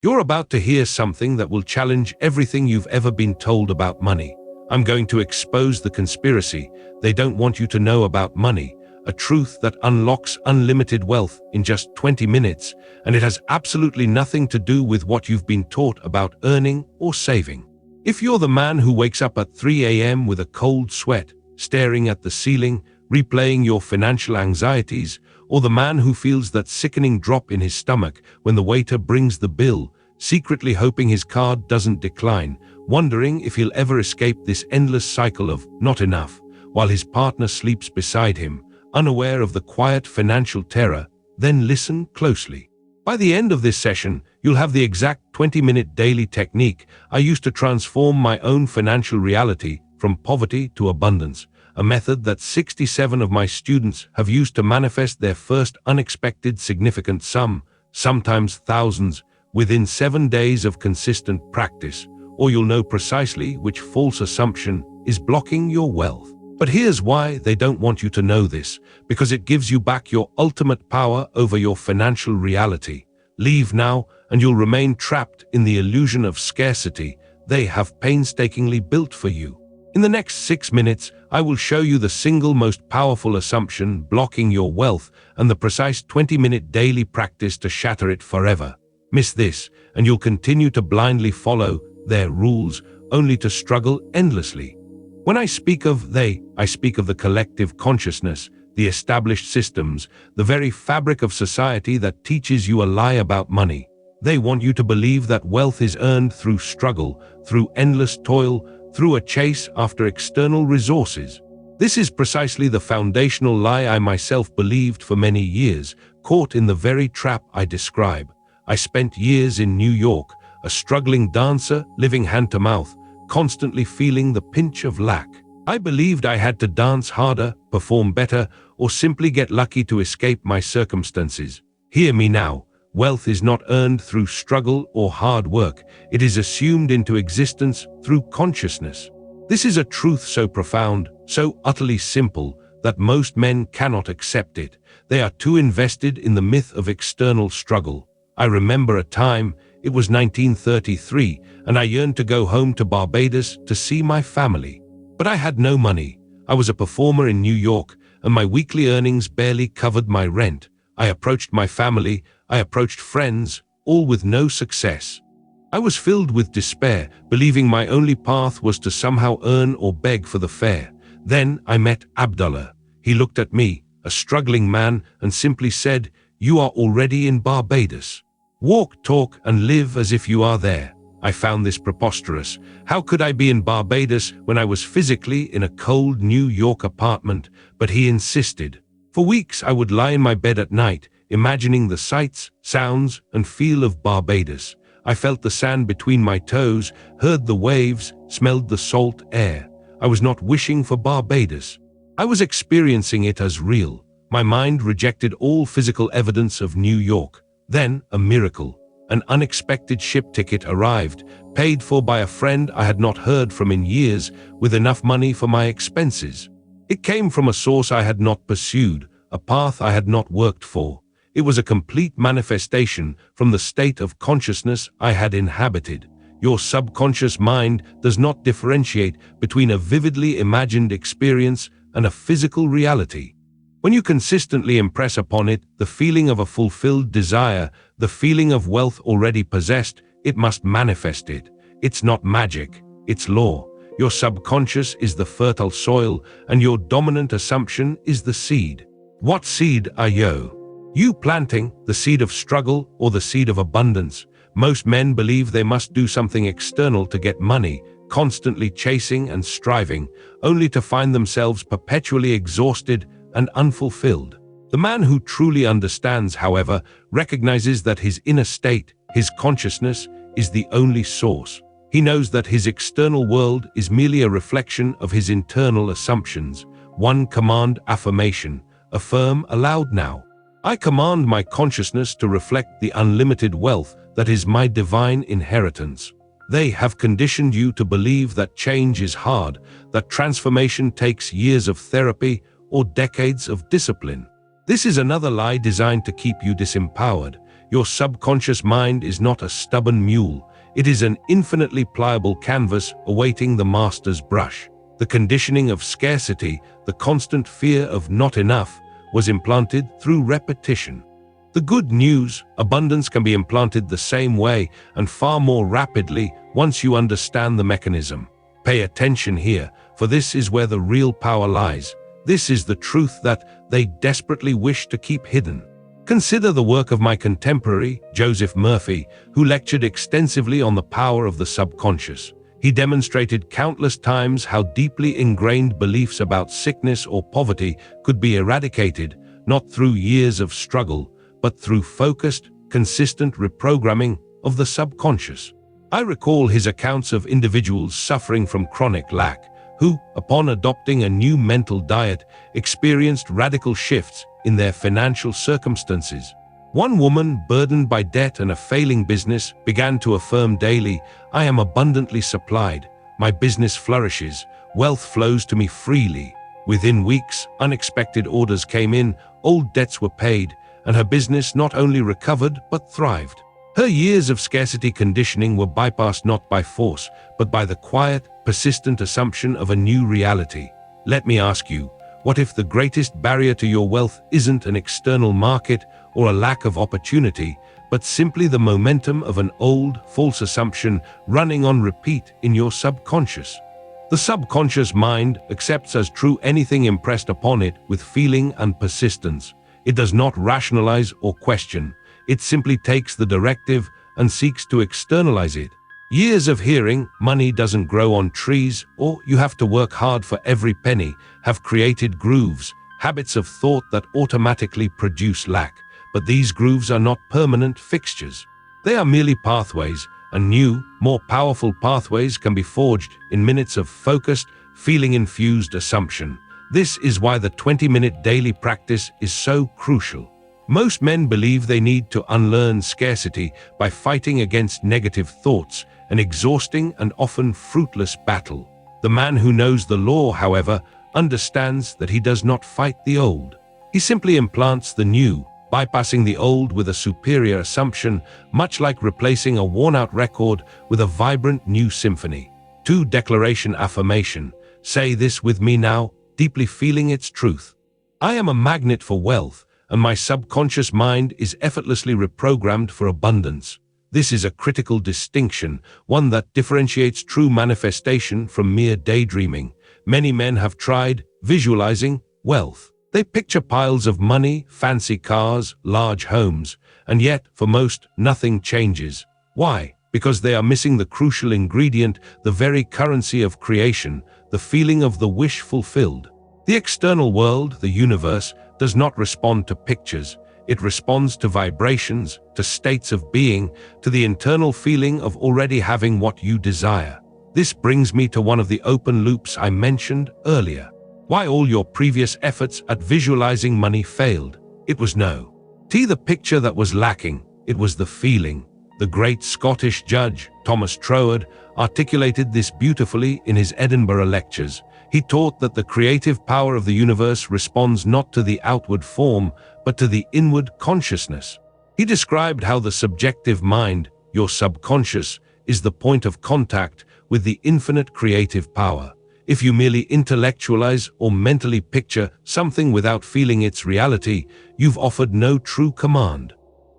You're about to hear something that will challenge everything you've ever been told about money. I'm going to expose the conspiracy they don't want you to know about money, a truth that unlocks unlimited wealth in just 20 minutes, and it has absolutely nothing to do with what you've been taught about earning or saving. If you're the man who wakes up at 3 a.m. with a cold sweat, staring at the ceiling, replaying your financial anxieties, or the man who feels that sickening drop in his stomach when the waiter brings the bill, secretly hoping his card doesn't decline, wondering if he'll ever escape this endless cycle of not enough, while his partner sleeps beside him, unaware of the quiet financial terror, then listen closely. By the end of this session, you'll have the exact 20-minute daily technique I used to transform my own financial reality from poverty to abundance, a method that 67 of my students have used to manifest their first unexpected significant sum, sometimes thousands, within 7 days of consistent practice, or you'll know precisely which false assumption is blocking your wealth. But here's why they don't want you to know this, because it gives you back your ultimate power over your financial reality. Leave now, and you'll remain trapped in the illusion of scarcity they have painstakingly built for you. In the next 6 minutes, I will show you the single most powerful assumption blocking your wealth and the precise 20-minute daily practice to shatter it forever. Miss this, and you'll continue to blindly follow their rules, only to struggle endlessly. When I speak of they, I speak of the collective consciousness, the established systems, the very fabric of society that teaches you a lie about money. They want you to believe that wealth is earned through struggle, through endless toil, through a chase after external resources. This is precisely the foundational lie I myself believed for many years, caught in the very trap I describe. I spent years in New York, a struggling dancer living hand-to-mouth, constantly feeling the pinch of lack. I believed I had to dance harder, perform better, or simply get lucky to escape my circumstances. Hear me now. Wealth is not earned through struggle or hard work. It is assumed into existence through consciousness. This is a truth so profound, so utterly simple, that most men cannot accept it. They are too invested in the myth of external struggle. I remember a time, it was 1933, and I yearned to go home to Barbados to see my family. But I had no money. I was a performer in New York, and my weekly earnings barely covered my rent. I approached my family, I approached friends, all with no success. I was filled with despair, believing my only path was to somehow earn or beg for the fare. Then I met Abdullah. He looked at me, a struggling man, and simply said, "You are already in Barbados. Walk, talk, and live as if you are there." I found this preposterous. How could I be in Barbados when I was physically in a cold New York apartment? But he insisted. For weeks I would lie in my bed at night, imagining the sights, sounds, and feel of Barbados. I felt the sand between my toes, heard the waves, smelled the salt air. I was not wishing for Barbados. I was experiencing it as real. My mind rejected all physical evidence of New York. Then, a miracle. An unexpected ship ticket arrived, paid for by a friend I had not heard from in years, with enough money for my expenses. It came from a source I had not pursued, a path I had not worked for. It was a complete manifestation from the state of consciousness I had inhabited. Your subconscious mind does not differentiate between a vividly imagined experience and a physical reality. When you consistently impress upon it the feeling of a fulfilled desire, the feeling of wealth already possessed, it must manifest it. It's not magic, it's law. Your subconscious is the fertile soil, and your dominant assumption is the seed. What seed are you planting, the seed of struggle or the seed of abundance? Most men believe they must do something external to get money, constantly chasing and striving, only to find themselves perpetually exhausted and unfulfilled. The man who truly understands, however, recognizes that his inner state, his consciousness, is the only source. He knows that his external world is merely a reflection of his internal assumptions. One command affirmation. Affirm aloud now. I command my consciousness to reflect the unlimited wealth that is my divine inheritance. They have conditioned you to believe that change is hard, that transformation takes years of therapy or decades of discipline. This is another lie designed to keep you disempowered. Your subconscious mind is not a stubborn mule. It is an infinitely pliable canvas awaiting the master's brush. The conditioning of scarcity, the constant fear of not enough, was implanted through repetition. The good news, abundance can be implanted the same way and far more rapidly once you understand the mechanism. Pay attention here, for this is where the real power lies. This is the truth that they desperately wish to keep hidden. Consider the work of my contemporary, Joseph Murphy, who lectured extensively on the power of the subconscious. He demonstrated countless times how deeply ingrained beliefs about sickness or poverty could be eradicated, not through years of struggle, but through focused, consistent reprogramming of the subconscious. I recall his accounts of individuals suffering from chronic lack, who, upon adopting a new mental diet, experienced radical shifts in their financial circumstances. One woman, burdened by debt and a failing business, began to affirm daily, "I am abundantly supplied, my business flourishes, wealth flows to me freely." Within weeks, unexpected orders came in, old debts were paid, and her business not only recovered but thrived. Her years of scarcity conditioning were bypassed not by force, but by the quiet, persistent assumption of a new reality. Let me ask you, what if the greatest barrier to your wealth isn't an external market or a lack of opportunity, but simply the momentum of an old, false assumption running on repeat in your subconscious? The subconscious mind accepts as true anything impressed upon it with feeling and persistence. It does not rationalize or question. It simply takes the directive and seeks to externalize it. Years of hearing, "Money doesn't grow on trees," or "You have to work hard for every penny," have created grooves, habits of thought that automatically produce lack. But these grooves are not permanent fixtures. They are merely pathways, and new, more powerful pathways can be forged in minutes of focused, feeling-infused assumption. This is why the 20-minute daily practice is so crucial. Most men believe they need to unlearn scarcity by fighting against negative thoughts, an exhausting and often fruitless battle. The man who knows the law, however, understands that he does not fight the old. He simply implants the new, bypassing the old with a superior assumption, much like replacing a worn-out record with a vibrant new symphony. 2. Declaration affirmation. Say this with me now, deeply feeling its truth. I am a magnet for wealth, and my subconscious mind is effortlessly reprogrammed for abundance. This is a critical distinction, one that differentiates true manifestation from mere daydreaming. Many men have tried visualizing wealth. They picture piles of money, fancy cars, large homes, and yet, for most, nothing changes. Why? Because they are missing the crucial ingredient, the very currency of creation, the feeling of the wish fulfilled. The external world, the universe, does not respond to pictures. It responds to vibrations, to states of being, to the internal feeling of already having what you desire. This brings me to one of the open loops I mentioned earlier. Why all your previous efforts at visualizing money failed? It was no the picture that was lacking, it was the feeling. The great Scottish judge, Thomas Troward, articulated this beautifully in his Edinburgh lectures. He taught that the creative power of the universe responds not to the outward form, but to the inward consciousness. He described how the subjective mind, your subconscious, is the point of contact with the infinite creative power. If you merely intellectualize or mentally picture something without feeling its reality, you've offered no true command.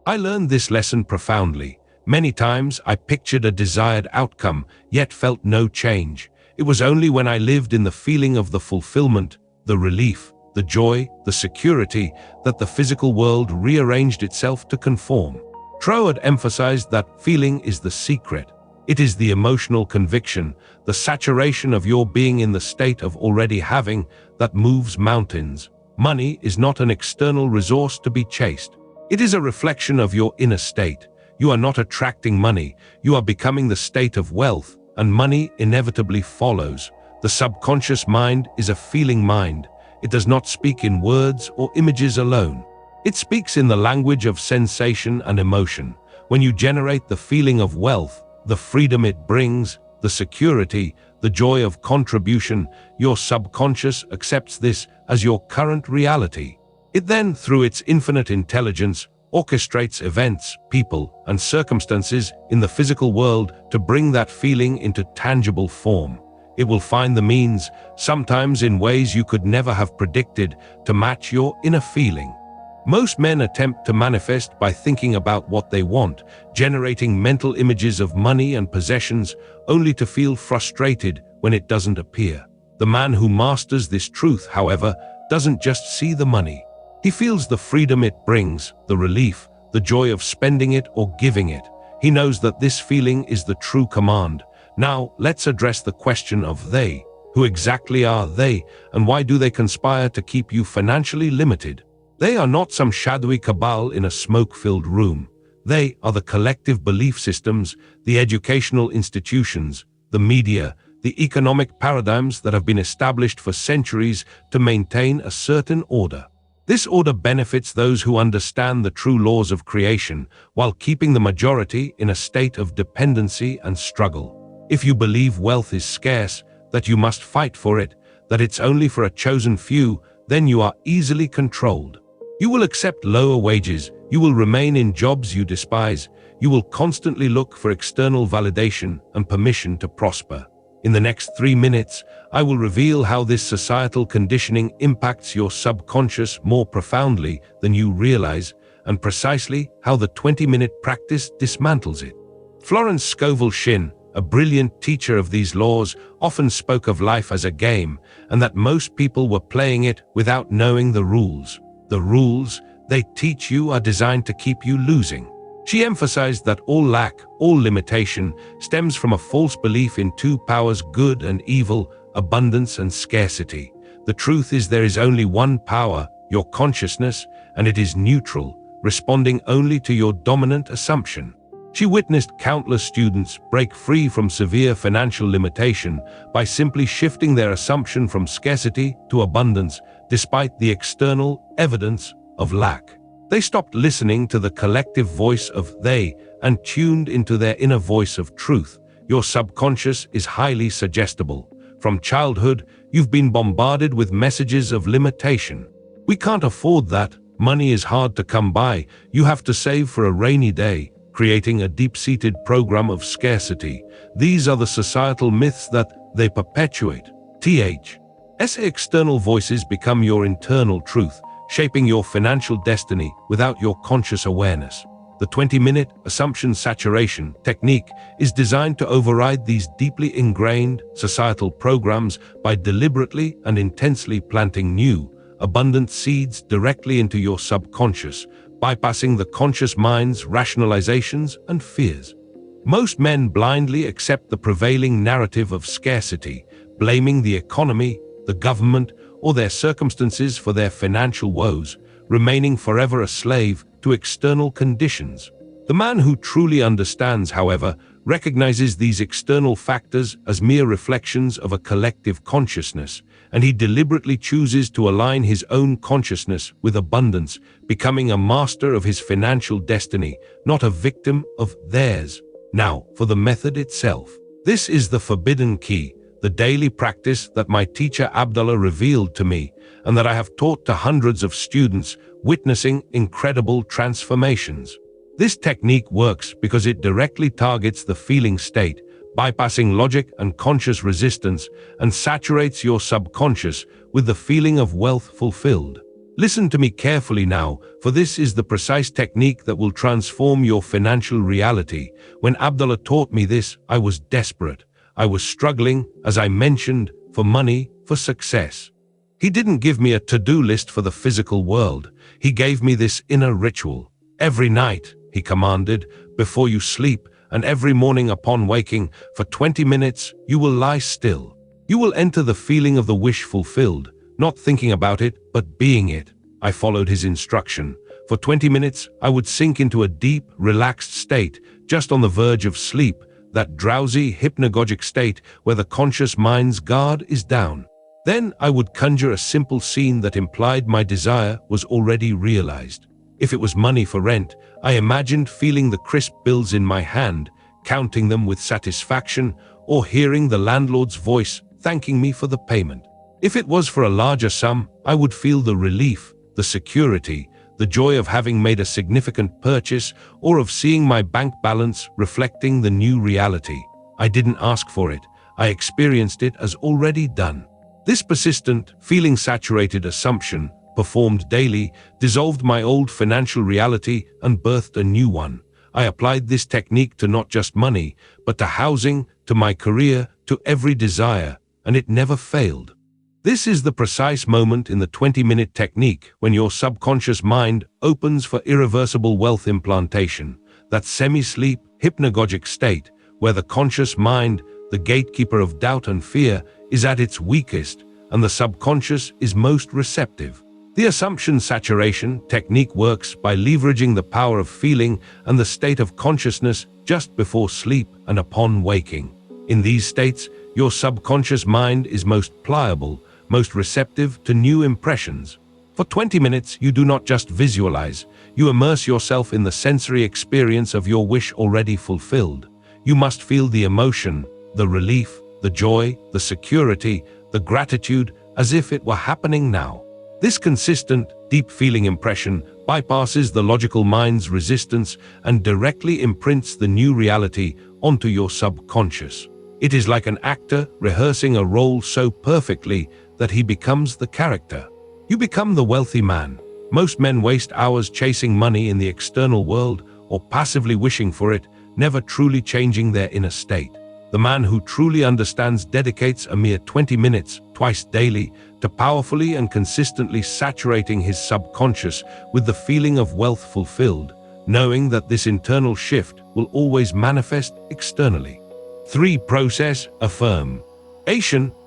I learned this lesson profoundly. Many times I pictured a desired outcome, yet felt no change. It was only when I lived in the feeling of the fulfillment, the relief, the joy, the security, that the physical world rearranged itself to conform. Troward emphasized that feeling is the secret. It is the emotional conviction, the saturation of your being in the state of already having, that moves mountains. Money is not an external resource to be chased. It is a reflection of your inner state. You are not attracting money, you are becoming the state of wealth, and money inevitably follows. The subconscious mind is a feeling mind. It does not speak in words or images alone. It speaks in the language of sensation and emotion. When you generate the feeling of wealth, the freedom it brings, the security, the joy of contribution, your subconscious accepts this as your current reality. It then, through its infinite intelligence, orchestrates events, people, and circumstances in the physical world to bring that feeling into tangible form. It will find the means, sometimes in ways you could never have predicted, to match your inner feeling. Most men attempt to manifest by thinking about what they want, generating mental images of money and possessions, only to feel frustrated when it doesn't appear. The man who masters this truth, however, doesn't just see the money. He feels the freedom it brings, the relief, the joy of spending it or giving it. He knows that this feeling is the true command. Now, let's address the question of they. Who exactly are they, and why do they conspire to keep you financially limited? They are not some shadowy cabal in a smoke-filled room. They are the collective belief systems, the educational institutions, the media, the economic paradigms that have been established for centuries to maintain a certain order. This order benefits those who understand the true laws of creation, while keeping the majority in a state of dependency and struggle. If you believe wealth is scarce, that you must fight for it, that it's only for a chosen few, then you are easily controlled. You will accept lower wages, you will remain in jobs you despise, you will constantly look for external validation and permission to prosper. In the next 3 minutes, I will reveal how this societal conditioning impacts your subconscious more profoundly than you realize, and precisely how the 20-minute practice dismantles it. Florence Scovel Shinn, a brilliant teacher of these laws, often spoke of life as a game, and that most people were playing it without knowing the rules. The rules they teach you are designed to keep you losing. She emphasized that all lack, all limitation, stems from a false belief in two powers, good and evil, abundance and scarcity. The truth is there is only one power, your consciousness, and it is neutral, responding only to your dominant assumption. She witnessed countless students break free from severe financial limitation by simply shifting their assumption from scarcity to abundance, despite the external evidence of lack. They stopped listening to the collective voice of they and tuned into their inner voice of truth. Your subconscious is highly suggestible. From childhood, you've been bombarded with messages of limitation. We can't afford that. Money is hard to come by. You have to save for a rainy day, creating a deep-seated program of scarcity. These are the societal myths that they perpetuate. As external voices become your internal truth, shaping your financial destiny without your conscious awareness. The 20-minute assumption saturation technique is designed to override these deeply ingrained societal programs by deliberately and intensely planting new, abundant seeds directly into your subconscious, bypassing the conscious mind's rationalizations and fears. Most men blindly accept the prevailing narrative of scarcity, blaming the economy, the government, or their circumstances for their financial woes, remaining forever a slave to external conditions. The man who truly understands, however, recognizes these external factors as mere reflections of a collective consciousness, and he deliberately chooses to align his own consciousness with abundance, becoming a master of his financial destiny, not a victim of theirs. Now, for the method itself. This is the forbidden key, the daily practice that my teacher Abdullah revealed to me, and that I have taught to hundreds of students, witnessing incredible transformations. This technique works because it directly targets the feeling state, bypassing logic and conscious resistance, and saturates your subconscious with the feeling of wealth fulfilled. Listen to me carefully now, for this is the precise technique that will transform your financial reality. When Abdullah taught me this, I was desperate. I was struggling, as I mentioned, for money, for success. He didn't give me a to-do list for the physical world. He gave me this inner ritual. Every night, he commanded, before you sleep, and every morning upon waking, for 20 minutes, you will lie still. You will enter the feeling of the wish fulfilled, not thinking about it, but being it. I followed his instruction. For 20 minutes, I would sink into a deep, relaxed state, just on the verge of sleep, that drowsy, hypnagogic state where the conscious mind's guard is down. Then I would conjure a simple scene that implied my desire was already realized. If it was money for rent, I imagined feeling the crisp bills in my hand, counting them with satisfaction, or hearing the landlord's voice thanking me for the payment. If it was for a larger sum, I would feel the relief, the security, the joy of having made a significant purchase, or of seeing my bank balance reflecting the new reality. I didn't ask for it. I experienced it as already done. This persistent, feeling-saturated assumption, performed daily, dissolved my old financial reality and birthed a new one. I applied this technique to not just money, but to housing, to my career, to every desire, and it never failed. This is the precise moment in the 20-minute technique when your subconscious mind opens for irreversible wealth implantation, that semi-sleep, hypnagogic state where the conscious mind, the gatekeeper of doubt and fear, is at its weakest and the subconscious is most receptive. The assumption saturation technique works by leveraging the power of feeling and the state of consciousness just before sleep and upon waking. In these states, your subconscious mind is most pliable, most receptive to new impressions. For 20 minutes, you do not just visualize, you immerse yourself in the sensory experience of your wish already fulfilled. You must feel the emotion, the relief, the joy, the security, the gratitude, as if it were happening now. This consistent, deep-feeling impression bypasses the logical mind's resistance and directly imprints the new reality onto your subconscious. It is like an actor rehearsing a role so perfectly that he becomes the character. You become the wealthy man. Most men waste hours chasing money in the external world or passively wishing for it, never truly changing their inner state. The man who truly understands dedicates a mere 20 minutes, twice daily, to powerfully and consistently saturating his subconscious with the feeling of wealth fulfilled, knowing that this internal shift will always manifest externally. 3. Process, affirm.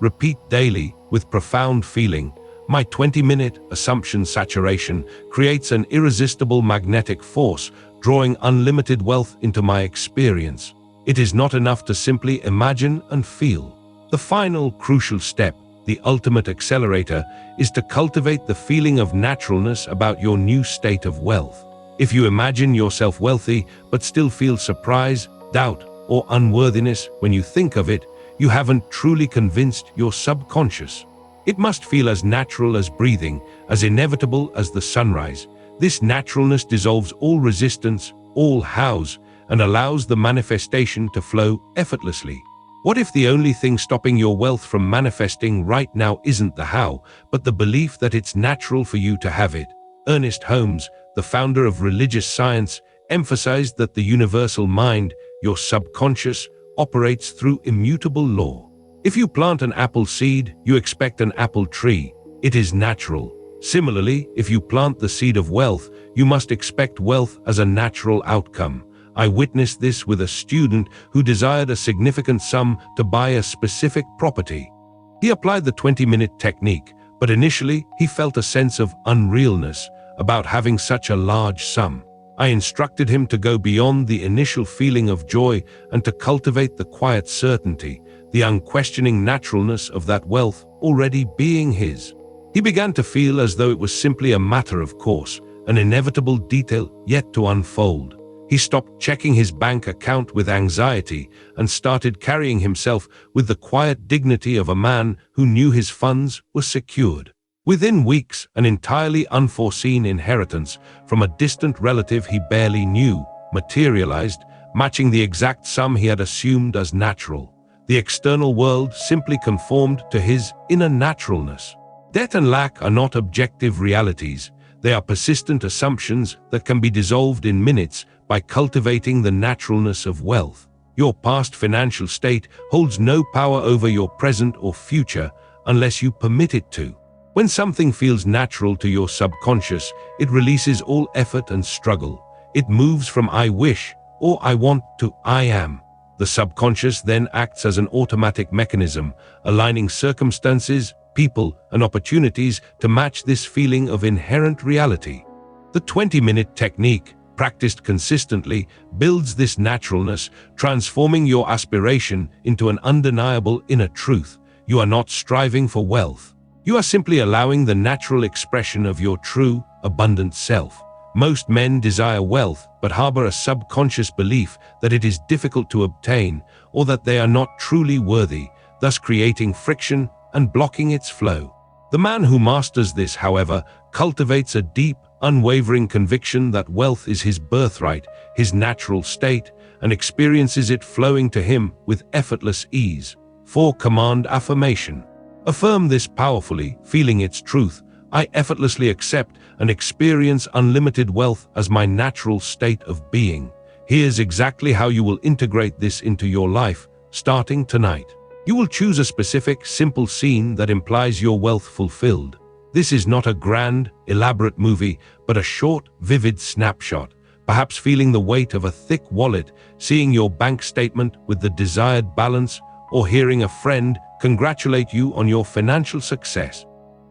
Repeat daily with profound feeling. My 20-minute assumption saturation creates an irresistible magnetic force, drawing unlimited wealth into my experience. It is not enough to simply imagine and feel. The final crucial step, the ultimate accelerator, is to cultivate the feeling of naturalness about your new state of wealth. If you imagine yourself wealthy but still feel surprise, doubt, or unworthiness when you think of it, you haven't truly convinced your subconscious. It must feel as natural as breathing, as inevitable as the sunrise. This naturalness dissolves all resistance, all hows, and allows the manifestation to flow effortlessly. What if the only thing stopping your wealth from manifesting right now isn't the how, but the belief that it's natural for you to have it? Ernest Holmes, the founder of religious science, emphasized that the universal mind, your subconscious, operates through immutable law. If you plant an apple seed, you expect an apple tree. It is natural. Similarly, if you plant the seed of wealth, you must expect wealth as a natural outcome. I witnessed this with a student who desired a significant sum to buy a specific property. He applied the 20-minute technique, but initially he felt a sense of unrealness about having such a large sum. I instructed him to go beyond the initial feeling of joy and to cultivate the quiet certainty, the unquestioning naturalness of that wealth already being his. He began to feel as though it was simply a matter of course, an inevitable detail yet to unfold. He stopped checking his bank account with anxiety and started carrying himself with the quiet dignity of a man who knew his funds were secured. Within weeks, an entirely unforeseen inheritance from a distant relative he barely knew materialized, matching the exact sum he had assumed as natural. The external world simply conformed to his inner naturalness. Debt and lack are not objective realities. They are persistent assumptions that can be dissolved in minutes by cultivating the naturalness of wealth. Your past financial state holds no power over your present or future unless you permit it to. When something feels natural to your subconscious, it releases all effort and struggle. It moves from I wish or I want to I am. The subconscious then acts as an automatic mechanism, aligning circumstances, people, and opportunities to match this feeling of inherent reality. The 20-minute technique, practiced consistently, builds this naturalness, transforming your aspiration into an undeniable inner truth. You are not striving for wealth. You are simply allowing the natural expression of your true, abundant self. Most men desire wealth but harbor a subconscious belief that it is difficult to obtain or that they are not truly worthy, thus creating friction and blocking its flow. The man who masters this, however, cultivates a deep, unwavering conviction that wealth is his birthright, his natural state, and experiences it flowing to him with effortless ease. 4. Command affirmation. Affirm this powerfully, feeling its truth. I effortlessly accept and experience unlimited wealth as my natural state of being. Here's exactly how you will integrate this into your life, starting tonight. You will choose a specific, simple scene that implies your wealth fulfilled. This is not a grand, elaborate movie, but a short, vivid snapshot. Perhaps feeling the weight of a thick wallet, seeing your bank statement with the desired balance, or hearing a friend congratulate you on your financial success.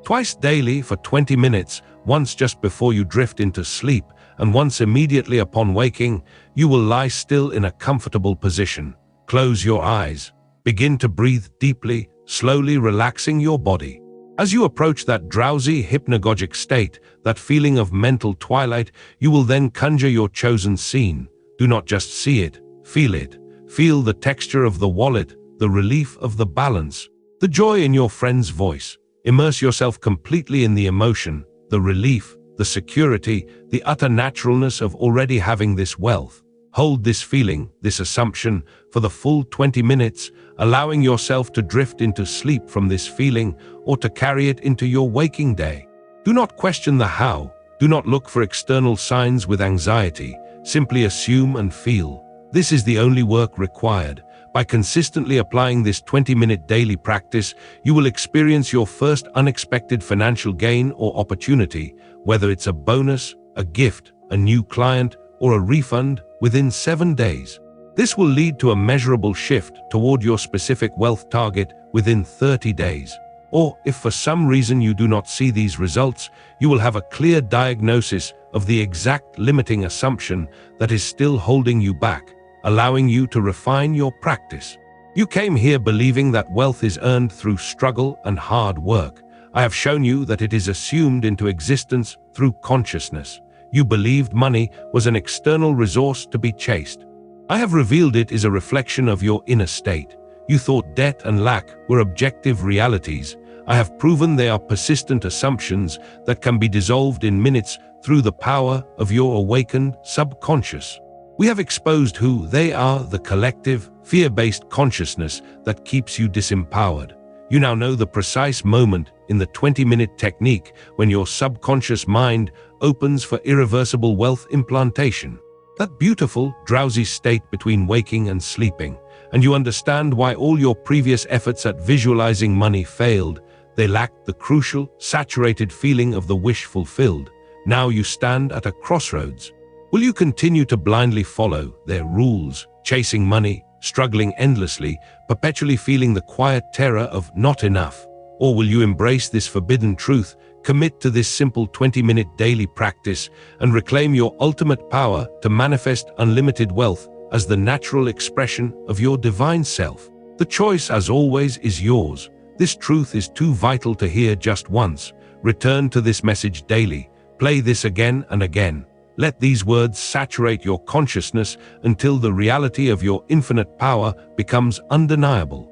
Twice daily for 20 minutes, once just before you drift into sleep, and once immediately upon waking, you will lie still in a comfortable position. Close your eyes. Begin to breathe deeply, slowly relaxing your body. As you approach that drowsy, hypnagogic state, that feeling of mental twilight, you will then conjure your chosen scene. Do not just see it, feel it. Feel the texture of the wallet, the relief of the balance, the joy in your friend's voice. Immerse yourself completely in the emotion, the relief, the security, the utter naturalness of already having this wealth. Hold this feeling, this assumption, for the full 20 minutes, allowing yourself to drift into sleep from this feeling or to carry it into your waking day. Do not question the how. Do not look for external signs with anxiety. Simply assume and feel. This is the only work required. By consistently applying this 20-minute daily practice, you will experience your first unexpected financial gain or opportunity, whether it's a bonus, a gift, a new client, or a refund, within 7 days. This will lead to a measurable shift toward your specific wealth target within 30 days. Or, if for some reason you do not see these results, you will have a clear diagnosis of the exact limiting assumption that is still holding you back, allowing you to refine your practice. You came here believing that wealth is earned through struggle and hard work. I have shown you that it is assumed into existence through consciousness. You believed money was an external resource to be chased. I have revealed it is a reflection of your inner state. You thought debt and lack were objective realities. I have proven they are persistent assumptions that can be dissolved in minutes through the power of your awakened subconscious. We have exposed who they are, the collective, fear-based consciousness that keeps you disempowered. You now know the precise moment in the 20-minute technique when your subconscious mind opens for irreversible wealth implantation. That beautiful, drowsy state between waking and sleeping. And you understand why all your previous efforts at visualizing money failed. They lacked the crucial, saturated feeling of the wish fulfilled. Now you stand at a crossroads. Will you continue to blindly follow their rules, chasing money, struggling endlessly, perpetually feeling the quiet terror of not enough? Or will you embrace this forbidden truth, commit to this simple 20-minute daily practice, and reclaim your ultimate power to manifest unlimited wealth as the natural expression of your divine self? The choice, as always, is yours. This truth is too vital to hear just once. Return to this message daily. Play this again and again. Let these words saturate your consciousness until the reality of your infinite power becomes undeniable.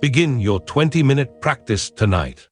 Begin your 20-minute practice tonight.